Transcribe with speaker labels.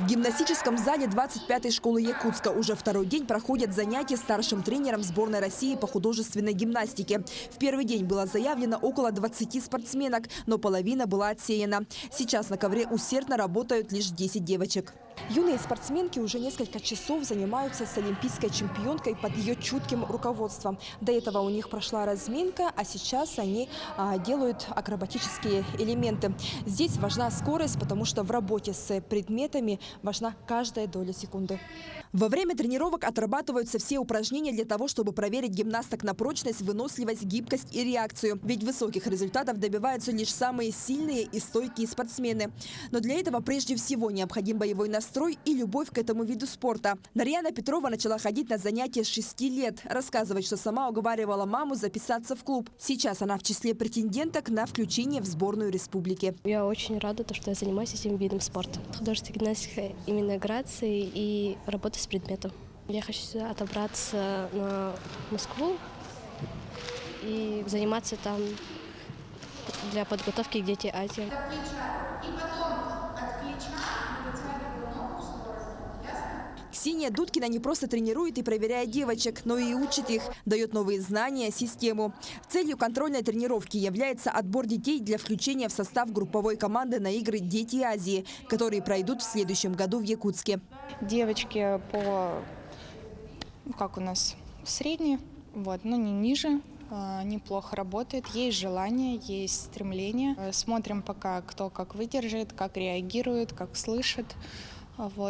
Speaker 1: В гимнастическом зале 25-й школы Якутска уже второй день проходят занятия старшим тренером сборной России по художественной гимнастике. В первый день было заявлено около 20 спортсменок, но половина была отсеяна. Сейчас на ковре усердно работают лишь 10 девочек. Юные спортсменки уже несколько часов занимаются с олимпийской чемпионкой под ее чутким руководством. До этого у них прошла разминка, а сейчас они делают акробатические элементы. Здесь важна скорость, потому что в работе с предметами важна каждая доля секунды. Во время тренировок отрабатываются все упражнения для того, чтобы проверить гимнасток на прочность, выносливость, гибкость и реакцию. Ведь высоких результатов добиваются лишь самые сильные и стойкие спортсмены. Но для этого прежде всего необходим боевой настрой и любовь к этому виду спорта. Нарьяна Петрова начала ходить на занятия с 6 лет. Рассказывает, что сама уговаривала маму записаться в клуб. Сейчас она в числе претенденток на включение в сборную республики.
Speaker 2: Я очень рада, что я занимаюсь этим видом спорта. Художественная гимнастика именно грации и работа с предметом. Я хочу сюда отобраться на Москву и заниматься там для подготовки к Дети Азии.
Speaker 1: Ксения Дудкина не просто тренирует и проверяет девочек, но и учит их, дает новые знания, систему. Целью контрольной тренировки является отбор детей для включения в состав групповой команды на игры «Дети Азии», которые пройдут в следующем году в Якутске.
Speaker 3: Девочки как у нас, средние, но не ниже. Неплохо работает, есть желание, есть стремление. Смотрим пока, кто как выдержит, как реагирует, как слышит.